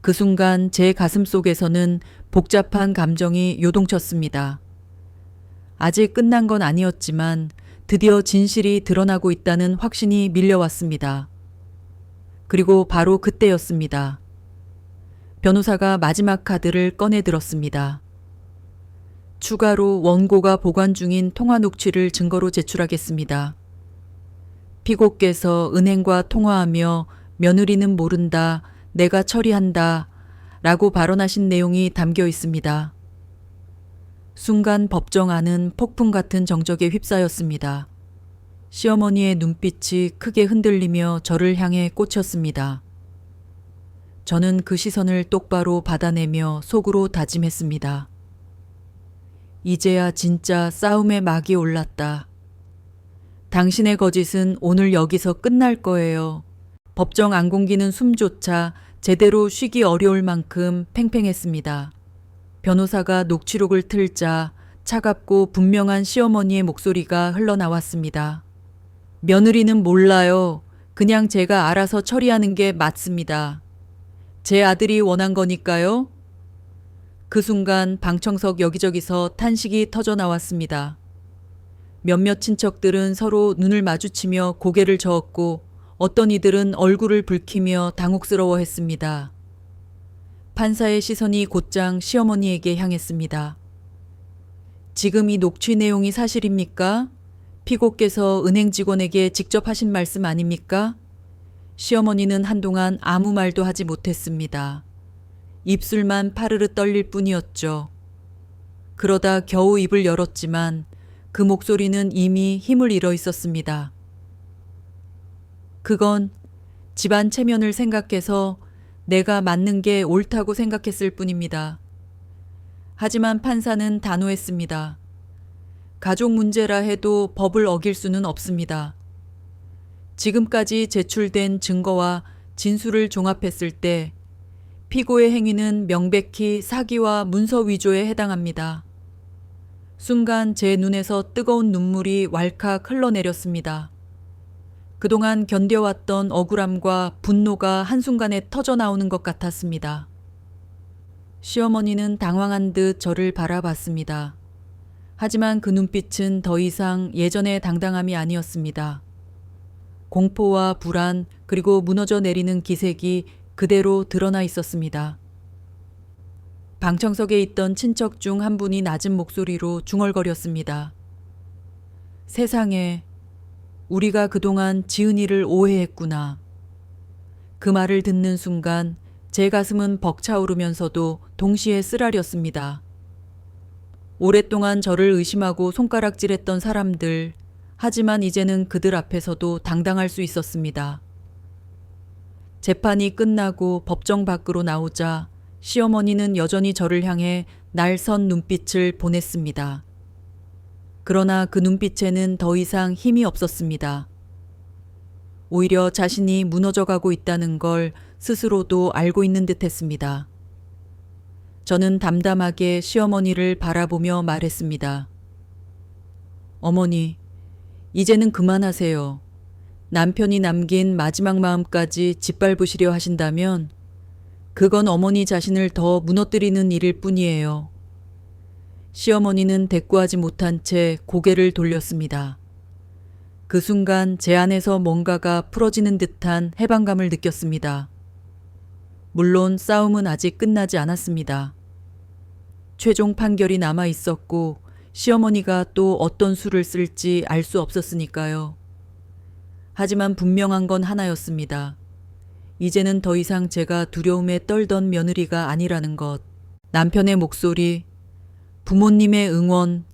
그 순간 제 가슴 속에서는 복잡한 감정이 요동쳤습니다. 아직 끝난 건 아니었지만 드디어 진실이 드러나고 있다는 확신이 밀려왔습니다. 그리고 바로 그때였습니다. 변호사가 마지막 카드를 꺼내 들었습니다. 추가로 원고가 보관 중인 통화 녹취를 증거로 제출하겠습니다. 피고께서 은행과 통화하며 며느리는 모른다, 내가 처리한다 라고 발언하신 내용이 담겨 있습니다. 순간 법정 안은 폭풍 같은 정적에 휩싸였습니다. 시어머니의 눈빛이 크게 흔들리며 저를 향해 꽂혔습니다. 저는 그 시선을 똑바로 받아내며 속으로 다짐했습니다. 이제야 진짜 싸움의 막이 올랐다. 당신의 거짓은 오늘 여기서 끝날 거예요. 법정 안 공기는 숨조차 제대로 쉬기 어려울 만큼 팽팽했습니다. 변호사가 녹취록을 틀자 차갑고 분명한 시어머니의 목소리가 흘러나왔습니다. 며느리는 몰라요. 그냥 제가 알아서 처리하는 게 맞습니다. 제 아들이 원한 거니까요. 그 순간 방청석 여기저기서 탄식이 터져 나왔습니다. 몇몇 친척들은 서로 눈을 마주치며 고개를 저었고 어떤 이들은 얼굴을 붉히며 당혹스러워했습니다. 판사의 시선이 곧장 시어머니에게 향했습니다. 지금 이 녹취 내용이 사실입니까? 피고께서 은행 직원에게 직접 하신 말씀 아닙니까? 시어머니는 한동안 아무 말도 하지 못했습니다. 입술만 파르르 떨릴 뿐이었죠. 그러다 겨우 입을 열었지만 그 목소리는 이미 힘을 잃어 있었습니다. 그건 집안 체면을 생각해서 내가 맞는 게 옳다고 생각했을 뿐입니다. 하지만 판사는 단호했습니다. 가족 문제라 해도 법을 어길 수는 없습니다. 지금까지 제출된 증거와 진술을 종합했을 때 피고의 행위는 명백히 사기와 문서 위조에 해당합니다. 순간 제 눈에서 뜨거운 눈물이 왈칵 흘러내렸습니다. 그동안 견뎌왔던 억울함과 분노가 한순간에 터져나오는 것 같았습니다. 시어머니는 당황한 듯 저를 바라봤습니다. 하지만 그 눈빛은 더 이상 예전의 당당함이 아니었습니다. 공포와 불안 그리고 무너져 내리는 기색이 그대로 드러나 있었습니다. 방청석에 있던 친척 중 한 분이 낮은 목소리로 중얼거렸습니다. 세상에, 우리가 그동안 지은이를 오해했구나. 그 말을 듣는 순간 제 가슴은 벅차오르면서도 동시에 쓰라렸습니다. 오랫동안 저를 의심하고 손가락질했던 사람들, 하지만 이제는 그들 앞에서도 당당할 수 있었습니다. 재판이 끝나고 법정 밖으로 나오자 시어머니는 여전히 저를 향해 날선 눈빛을 보냈습니다. 그러나 그 눈빛에는 더 이상 힘이 없었습니다. 오히려 자신이 무너져가고 있다는 걸 스스로도 알고 있는 듯 했습니다. 저는 담담하게 시어머니를 바라보며 말했습니다. 어머니, 이제는 그만하세요. 남편이 남긴 마지막 마음까지 짓밟으시려 하신다면 그건 어머니 자신을 더 무너뜨리는 일일 뿐이에요. 시어머니는 대꾸하지 못한 채 고개를 돌렸습니다. 그 순간 제 안에서 뭔가가 풀어지는 듯한 해방감을 느꼈습니다. 물론 싸움은 아직 끝나지 않았습니다. 최종 판결이 남아 있었고 시어머니가 또 어떤 수를 쓸지 알 수 없었으니까요. 하지만 분명한 건 하나였습니다. 이제는 더 이상 제가 두려움에 떨던 며느리가 아니라는 것. 남편의 목소리, 부모님의 응원,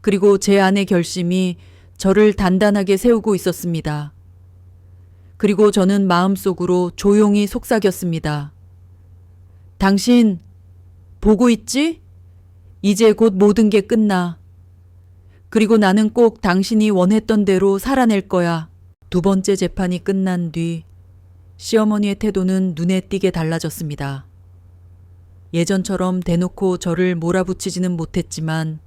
그리고 제 아내 결심이 저를 단단하게 세우고 있었습니다. 그리고 저는 마음속으로 조용히 속삭였습니다. 당신, 보고 있지? 이제 곧 모든 게 끝나. 그리고 나는 꼭 당신이 원했던 대로 살아낼 거야. 두 번째 재판이 끝난 뒤 시어머니의 태도는 눈에 띄게 달라졌습니다. 예전처럼 대놓고 저를 몰아붙이지는 못했지만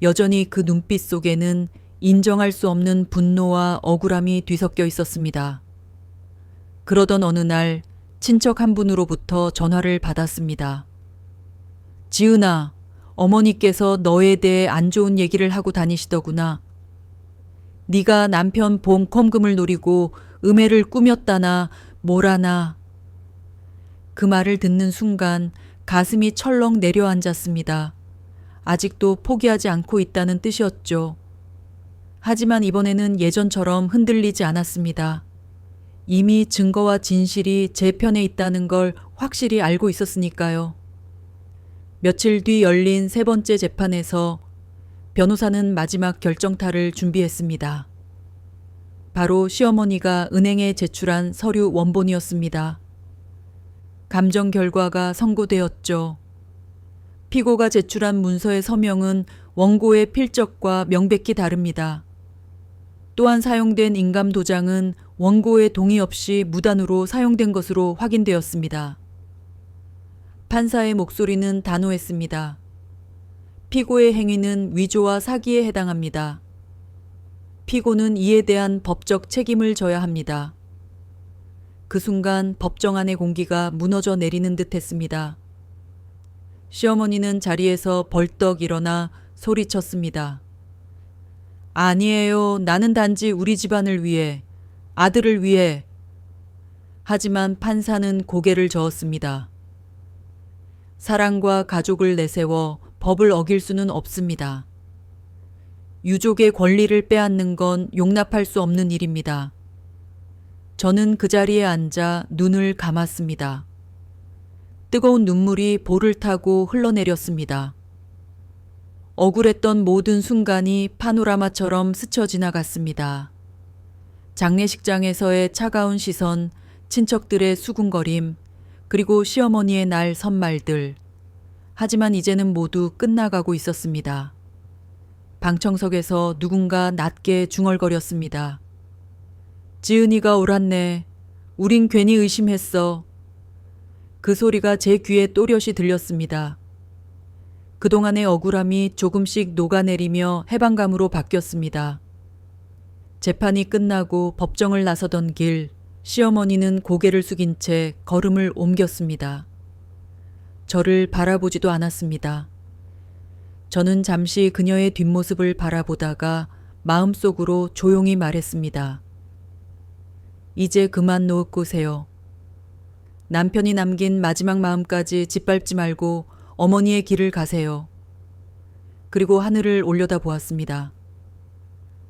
여전히 그 눈빛 속에는 인정할 수 없는 분노와 억울함이 뒤섞여 있었습니다. 그러던 어느 날 친척 한 분으로부터 전화를 받았습니다. 지은아, 어머니께서 너에 대해 안 좋은 얘기를 하고 다니시더구나. 네가 남편 보험금을 노리고 음해를 꾸몄다나 뭐라나. 그 말을 듣는 순간 가슴이 철렁 내려앉았습니다. 아직도 포기하지 않고 있다는 뜻이었죠. 하지만 이번에는 예전처럼 흔들리지 않았습니다. 이미 증거와 진실이 제 편에 있다는 걸 확실히 알고 있었으니까요. 며칠 뒤 열린 세 번째 재판에서 변호사는 마지막 결정타를 준비했습니다. 바로 시어머니가 은행에 제출한 서류 원본이었습니다. 감정 결과가 선고되었죠. 피고가 제출한 문서의 서명은 원고의 필적과 명백히 다릅니다. 또한 사용된 인감 도장은 원고의 동의 없이 무단으로 사용된 것으로 확인되었습니다. 판사의 목소리는 단호했습니다. 피고의 행위는 위조와 사기에 해당합니다. 피고는 이에 대한 법적 책임을 져야 합니다. 그 순간 법정 안의 공기가 무너져 내리는 듯 했습니다. 시어머니는 자리에서 벌떡 일어나 소리쳤습니다. 아니에요. 나는 단지 우리 집안을 위해, 아들을 위해. 하지만 판사는 고개를 저었습니다. 사랑과 가족을 내세워 법을 어길 수는 없습니다. 유족의 권리를 빼앗는 건 용납할 수 없는 일입니다. 저는 그 자리에 앉아 눈을 감았습니다. 뜨거운 눈물이 볼을 타고 흘러내렸습니다. 억울했던 모든 순간이 파노라마처럼 스쳐 지나갔습니다. 장례식장에서의 차가운 시선, 친척들의 수군거림, 그리고 시어머니의 날 선말들. 하지만 이제는 모두 끝나가고 있었습니다. 방청석에서 누군가 낮게 중얼거렸습니다. 지은이가 옳았네. 우린 괜히 의심했어. 그 소리가 제 귀에 또렷이 들렸습니다. 그동안의 억울함이 조금씩 녹아내리며 해방감으로 바뀌었습니다. 재판이 끝나고 법정을 나서던 길, 시어머니는 고개를 숙인 채 걸음을 옮겼습니다. 저를 바라보지도 않았습니다. 저는 잠시 그녀의 뒷모습을 바라보다가 마음속으로 조용히 말했습니다. 이제 그만 놓으세요. 남편이 남긴 마지막 마음까지 짓밟지 말고 어머니의 길을 가세요. 그리고 하늘을 올려다 보았습니다.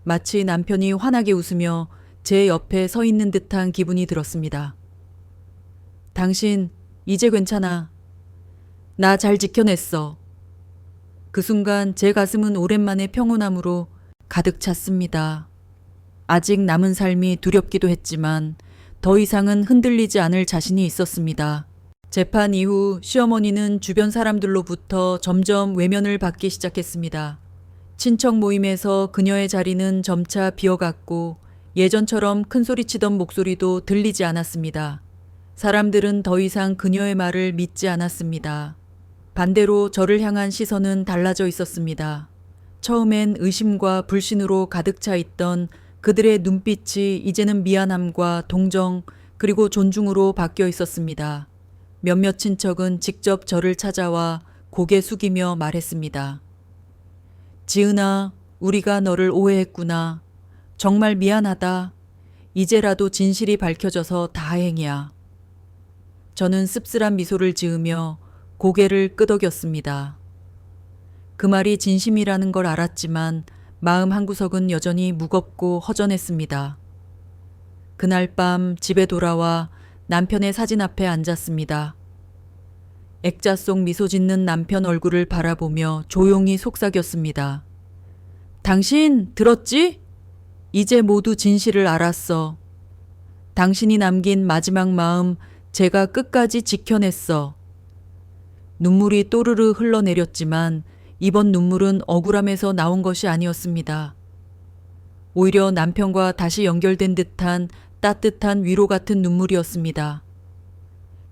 마치 남편이 환하게 웃으며 제 옆에 서 있는 듯한 기분이 들었습니다. 당신, 이제 괜찮아. 나 잘 지켜냈어. 그 순간 제 가슴은 오랜만에 평온함으로 가득 찼습니다. 아직 남은 삶이 두렵기도 했지만 더 이상은 흔들리지 않을 자신이 있었습니다. 재판 이후 시어머니는 주변 사람들로부터 점점 외면을 받기 시작했습니다. 친척 모임에서 그녀의 자리는 점차 비어갔고 예전처럼 큰소리치던 목소리도 들리지 않았습니다. 사람들은 더 이상 그녀의 말을 믿지 않았습니다. 반대로 저를 향한 시선은 달라져 있었습니다. 처음엔 의심과 불신으로 가득 차 있던 그들의 눈빛이 이제는 미안함과 동정 그리고 존중으로 바뀌어 있었습니다. 몇몇 친척은 직접 저를 찾아와 고개 숙이며 말했습니다. 지은아, 우리가 너를 오해했구나. 정말 미안하다. 이제라도 진실이 밝혀져서 다행이야. 저는 씁쓸한 미소를 지으며 고개를 끄덕였습니다. 그 말이 진심이라는 걸 알았지만 마음 한구석은 여전히 무겁고 허전했습니다. 그날 밤 집에 돌아와 남편의 사진 앞에 앉았습니다. 액자 속 미소 짓는 남편 얼굴을 바라보며 조용히 속삭였습니다. 당신 들었지? 이제 모두 진실을 알았어. 당신이 남긴 마지막 마음 제가 끝까지 지켜냈어. 눈물이 또르르 흘러내렸지만 이번 눈물은 억울함에서 나온 것이 아니었습니다. 오히려 남편과 다시 연결된 듯한 따뜻한 위로 같은 눈물이었습니다.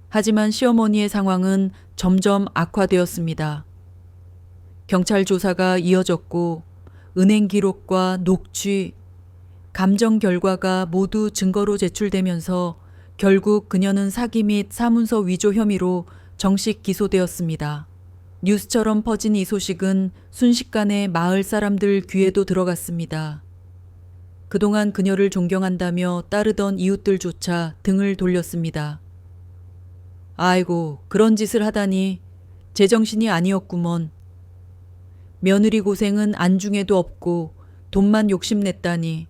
하지만 시어머니의 상황은 점점 악화되었습니다. 경찰 조사가 이어졌고 은행 기록과 녹취, 감정 결과가 모두 증거로 제출되면서 결국 그녀는 사기 및 사문서 위조 혐의로 정식 기소되었습니다. 뉴스처럼 퍼진 이 소식은 순식간에 마을 사람들 귀에도 들어갔습니다. 그동안 그녀를 존경한다며 따르던 이웃들조차 등을 돌렸습니다. 아이고, 그런 짓을 하다니 제정신이 아니었구먼. 며느리 고생은 안중에도 없고 돈만 욕심냈다니.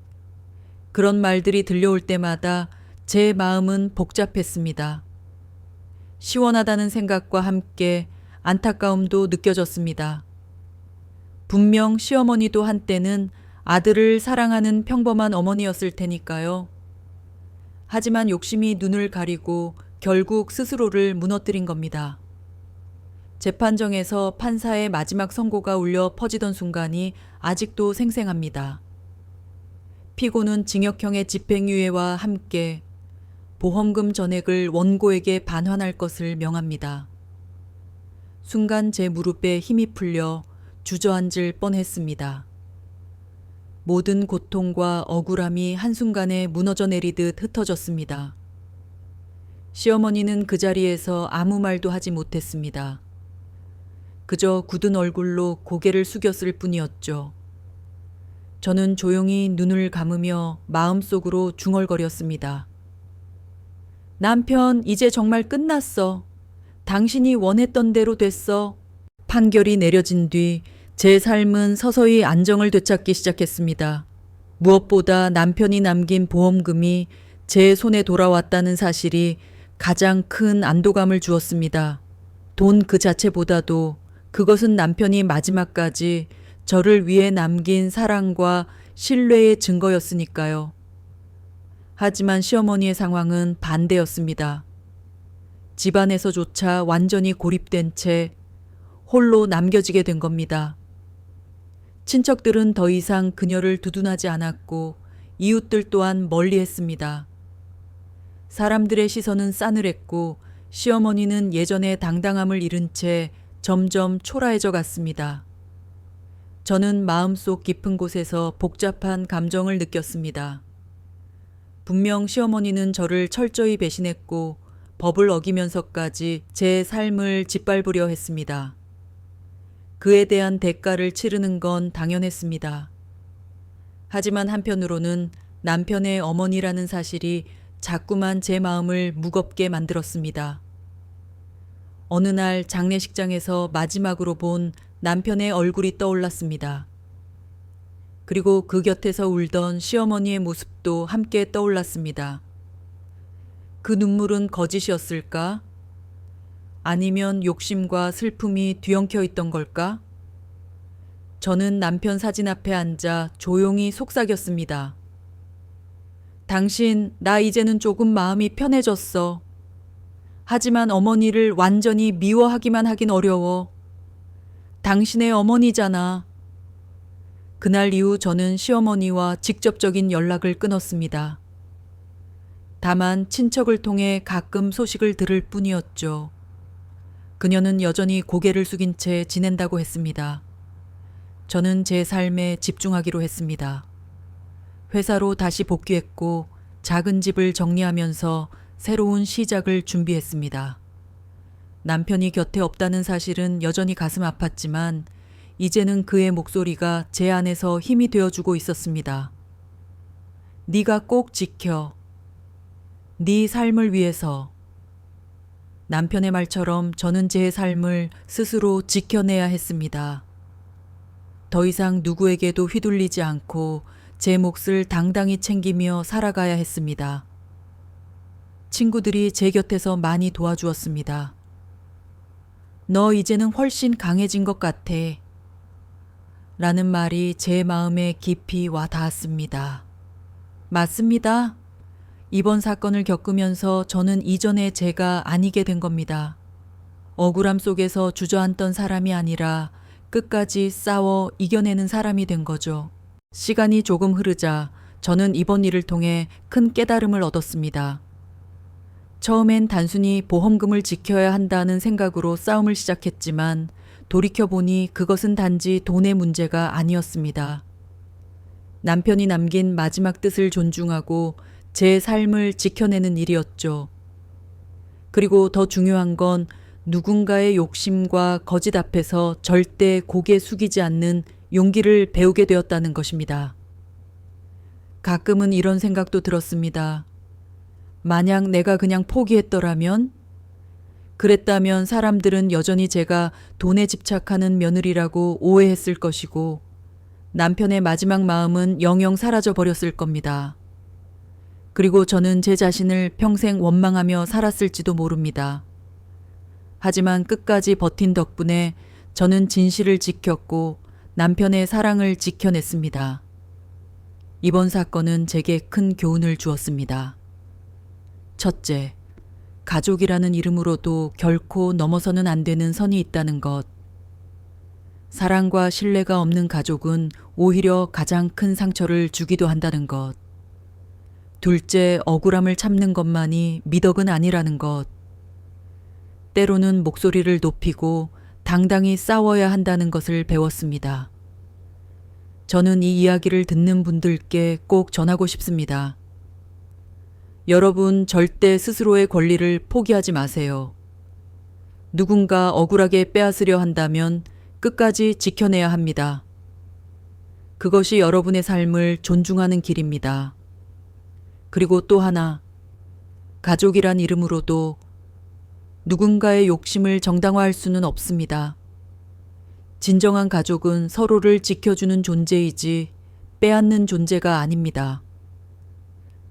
그런 말들이 들려올 때마다 제 마음은 복잡했습니다. 시원하다는 생각과 함께 안타까움도 느껴졌습니다. 분명 시어머니도 한때는 아들을 사랑하는 평범한 어머니였을 테니까요. 하지만 욕심이 눈을 가리고 결국 스스로를 무너뜨린 겁니다. 재판정에서 판사의 마지막 선고가 울려 퍼지던 순간이 아직도 생생합니다. 피고는 징역형의 집행유예와 함께 보험금 전액을 원고에게 반환할 것을 명합니다. 순간 제 무릎에 힘이 풀려 주저앉을 뻔했습니다. 모든 고통과 억울함이 한순간에 무너져 내리듯 흩어졌습니다. 시어머니는 그 자리에서 아무 말도 하지 못했습니다. 그저 굳은 얼굴로 고개를 숙였을 뿐이었죠. 저는 조용히 눈을 감으며 마음속으로 중얼거렸습니다. 남편, 이제 정말 끝났어. 당신이 원했던 대로 됐어. 판결이 내려진 뒤 제 삶은 서서히 안정을 되찾기 시작했습니다. 무엇보다 남편이 남긴 보험금이 제 손에 돌아왔다는 사실이 가장 큰 안도감을 주었습니다. 돈 그 자체보다도 그것은 남편이 마지막까지 저를 위해 남긴 사랑과 신뢰의 증거였으니까요. 하지만 시어머니의 상황은 반대였습니다. 집안에서조차 완전히 고립된 채 홀로 남겨지게 된 겁니다. 친척들은 더 이상 그녀를 두둔하지 않았고 이웃들 또한 멀리했습니다. 사람들의 시선은 싸늘했고 시어머니는 예전의 당당함을 잃은 채 점점 초라해져 갔습니다. 저는 마음속 깊은 곳에서 복잡한 감정을 느꼈습니다. 분명 시어머니는 저를 철저히 배신했고 법을 어기면서까지 제 삶을 짓밟으려 했습니다. 그에 대한 대가를 치르는 건 당연했습니다. 하지만 한편으로는 남편의 어머니라는 사실이 자꾸만 제 마음을 무겁게 만들었습니다. 어느 날 장례식장에서 마지막으로 본 남편의 얼굴이 떠올랐습니다. 그리고 그 곁에서 울던 시어머니의 모습도 함께 떠올랐습니다. 그 눈물은 거짓이었을까? 아니면 욕심과 슬픔이 뒤엉켜 있던 걸까? 저는 남편 사진 앞에 앉아 조용히 속삭였습니다. 당신, 나 이제는 조금 마음이 편해졌어. 하지만 어머니를 완전히 미워하기만 하긴 어려워. 당신의 어머니잖아. 그날 이후 저는 시어머니와 직접적인 연락을 끊었습니다. 다만 친척을 통해 가끔 소식을 들을 뿐이었죠. 그녀는 여전히 고개를 숙인 채 지낸다고 했습니다. 저는 제 삶에 집중하기로 했습니다. 회사로 다시 복귀했고 작은 집을 정리하면서 새로운 시작을 준비했습니다. 남편이 곁에 없다는 사실은 여전히 가슴 아팠지만 이제는 그의 목소리가 제 안에서 힘이 되어주고 있었습니다. 네가 꼭 지켜. 네 삶을 위해서. 남편의 말처럼 저는 제 삶을 스스로 지켜내야 했습니다. 더 이상 누구에게도 휘둘리지 않고 제 몫을 당당히 챙기며 살아가야 했습니다. 친구들이 제 곁에서 많이 도와주었습니다. 너 이제는 훨씬 강해진 것 같아. 라는 말이 제 마음에 깊이 와 닿았습니다. 맞습니다. 이번 사건을 겪으면서 저는 이전의 제가 아니게 된 겁니다. 억울함 속에서 주저앉던 사람이 아니라 끝까지 싸워 이겨내는 사람이 된 거죠. 시간이 조금 흐르자 저는 이번 일을 통해 큰 깨달음을 얻었습니다. 처음엔 단순히 보험금을 지켜야 한다는 생각으로 싸움을 시작했지만 돌이켜보니 그것은 단지 돈의 문제가 아니었습니다. 남편이 남긴 마지막 뜻을 존중하고 제 삶을 지켜내는 일이었죠. 그리고 더 중요한 건 누군가의 욕심과 거짓 앞에서 절대 고개 숙이지 않는 용기를 배우게 되었다는 것입니다. 가끔은 이런 생각도 들었습니다. 만약 내가 그냥 포기했더라면? 그랬다면 사람들은 여전히 제가 돈에 집착하는 며느리라고 오해했을 것이고 남편의 마지막 마음은 영영 사라져 버렸을 겁니다. 그리고 저는 제 자신을 평생 원망하며 살았을지도 모릅니다. 하지만 끝까지 버틴 덕분에 저는 진실을 지켰고 남편의 사랑을 지켜냈습니다. 이번 사건은 제게 큰 교훈을 주었습니다. 첫째, 가족이라는 이름으로도 결코 넘어서는 안 되는 선이 있다는 것. 사랑과 신뢰가 없는 가족은 오히려 가장 큰 상처를 주기도 한다는 것. 둘째, 억울함을 참는 것만이 미덕은 아니라는 것. 때로는 목소리를 높이고 당당히 싸워야 한다는 것을 배웠습니다. 저는 이 이야기를 듣는 분들께 꼭 전하고 싶습니다. 여러분 절대 스스로의 권리를 포기하지 마세요. 누군가 억울하게 빼앗으려 한다면 끝까지 지켜내야 합니다. 그것이 여러분의 삶을 존중하는 길입니다. 그리고 또 하나, 가족이란 이름으로도 누군가의 욕심을 정당화할 수는 없습니다. 진정한 가족은 서로를 지켜주는 존재이지 빼앗는 존재가 아닙니다.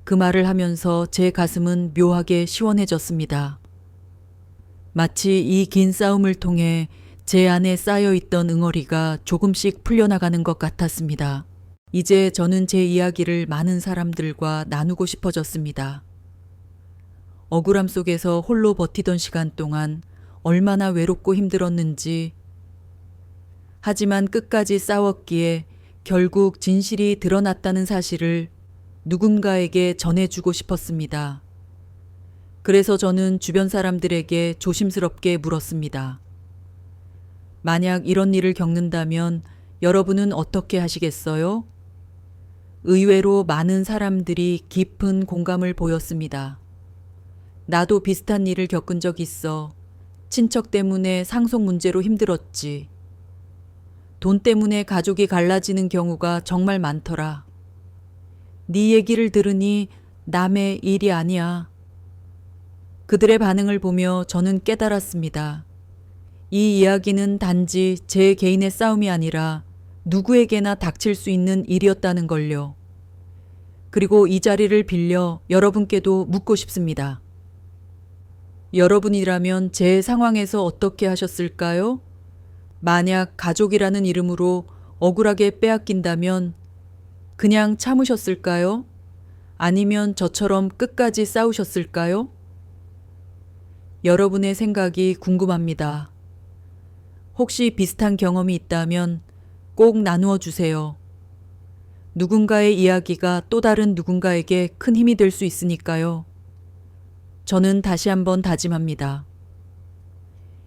그 말을 하면서 제 가슴은 묘하게 시원해졌습니다. 마치 이 긴 싸움을 통해 제 안에 쌓여있던 응어리가 조금씩 풀려나가는 것 같았습니다. 이제 저는 제 이야기를 많은 사람들과 나누고 싶어졌습니다. 억울함 속에서 홀로 버티던 시간 동안 얼마나 외롭고 힘들었는지, 하지만 끝까지 싸웠기에 결국 진실이 드러났다는 사실을 누군가에게 전해주고 싶었습니다. 그래서 저는 주변 사람들에게 조심스럽게 물었습니다. 만약 이런 일을 겪는다면 여러분은 어떻게 하시겠어요? 의외로 많은 사람들이 깊은 공감을 보였습니다. 나도 비슷한 일을 겪은 적 있어. 친척 때문에 상속 문제로 힘들었지. 돈 때문에 가족이 갈라지는 경우가 정말 많더라. 네 얘기를 들으니 남의 일이 아니야. 그들의 반응을 보며 저는 깨달았습니다. 이 이야기는 단지 제 개인의 싸움이 아니라 누구에게나 닥칠 수 있는 일이었다는 걸요. 그리고 이 자리를 빌려 여러분께도 묻고 싶습니다. 여러분이라면 제 상황에서 어떻게 하셨을까요? 만약 가족이라는 이름으로 억울하게 빼앗긴다면 그냥 참으셨을까요? 아니면 저처럼 끝까지 싸우셨을까요? 여러분의 생각이 궁금합니다. 혹시 비슷한 경험이 있다면 꼭 나누어 주세요. 누군가의 이야기가 또 다른 누군가에게 큰 힘이 될 수 있으니까요. 저는 다시 한번 다짐합니다.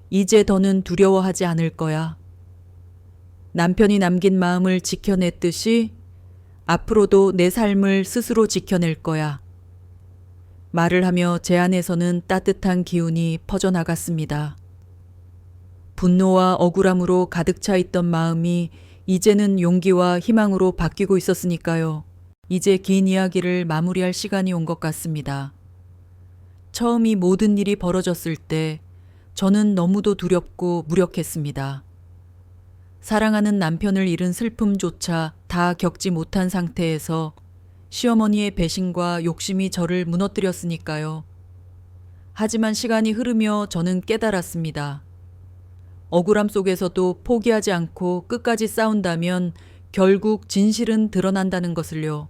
이제 더는 두려워하지 않을 거야. 남편이 남긴 마음을 지켜냈듯이 앞으로도 내 삶을 스스로 지켜낼 거야. 말을 하며 제 안에서는 따뜻한 기운이 퍼져나갔습니다. 분노와 억울함으로 가득 차 있던 마음이 이제는 용기와 희망으로 바뀌고 있었으니까요. 이제 긴 이야기를 마무리할 시간이 온 것 같습니다. 처음 이 모든 일이 벌어졌을 때 저는 너무도 두렵고 무력했습니다. 사랑하는 남편을 잃은 슬픔조차 다 겪지 못한 상태에서 시어머니의 배신과 욕심이 저를 무너뜨렸으니까요. 하지만 시간이 흐르며 저는 깨달았습니다. 억울함 속에서도 포기하지 않고 끝까지 싸운다면 결국 진실은 드러난다는 것을요.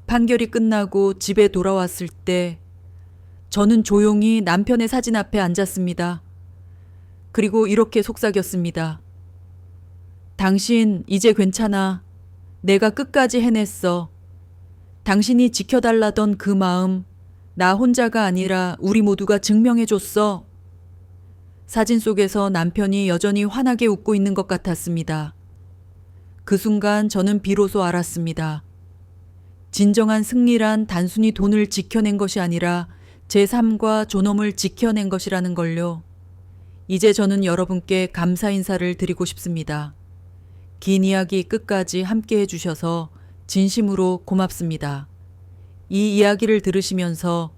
판결이 끝나고 집에 돌아왔을 때 저는 조용히 남편의 사진 앞에 앉았습니다. 그리고 이렇게 속삭였습니다. 당신 이제 괜찮아. 내가 끝까지 해냈어. 당신이 지켜달라던 그 마음, 나 혼자가 아니라 우리 모두가 증명해줬어. 사진 속에서 남편이 여전히 환하게 웃고 있는 것 같았습니다. 그 순간 저는 비로소 알았습니다. 진정한 승리란 단순히 돈을 지켜낸 것이 아니라 제 삶과 존엄을 지켜낸 것이라는 걸요. 이제 저는 여러분께 감사 인사를 드리고 싶습니다. 긴 이야기 끝까지 함께 해주셔서 진심으로 고맙습니다. 이 이야기를 들으시면서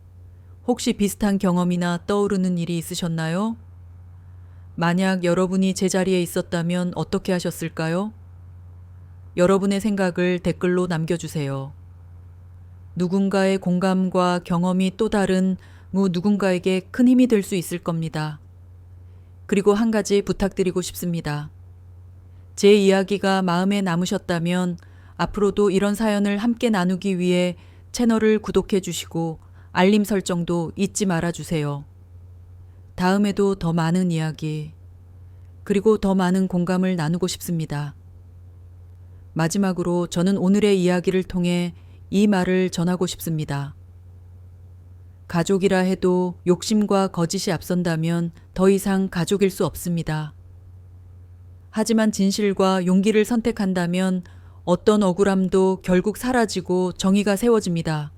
혹시 비슷한 경험이나 떠오르는 일이 있으셨나요? 만약 여러분이 제 자리에 있었다면 어떻게 하셨을까요? 여러분의 생각을 댓글로 남겨주세요. 누군가의 공감과 경험이 또 다른 누군가에게 큰 힘이 될 수 있을 겁니다. 그리고 한 가지 부탁드리고 싶습니다. 제 이야기가 마음에 남으셨다면 앞으로도 이런 사연을 함께 나누기 위해 채널을 구독해 주시고 알림 설정도 잊지 말아 주세요. 다음에도 더 많은 이야기, 그리고 더 많은 공감을 나누고 싶습니다. 마지막으로 저는 오늘의 이야기를 통해 이 말을 전하고 싶습니다. 가족이라 해도 욕심과 거짓이 앞선다면 더 이상 가족일 수 없습니다. 하지만 진실과 용기를 선택한다면 어떤 억울함도 결국 사라지고 정의가 세워집니다.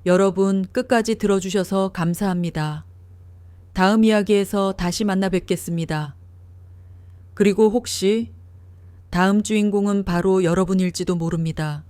여러분 끝까지 들어주셔서 감사합니다. 다음 이야기에서 다시 만나 뵙겠습니다. 그리고 혹시 다음 주인공은 바로 여러분일지도 모릅니다.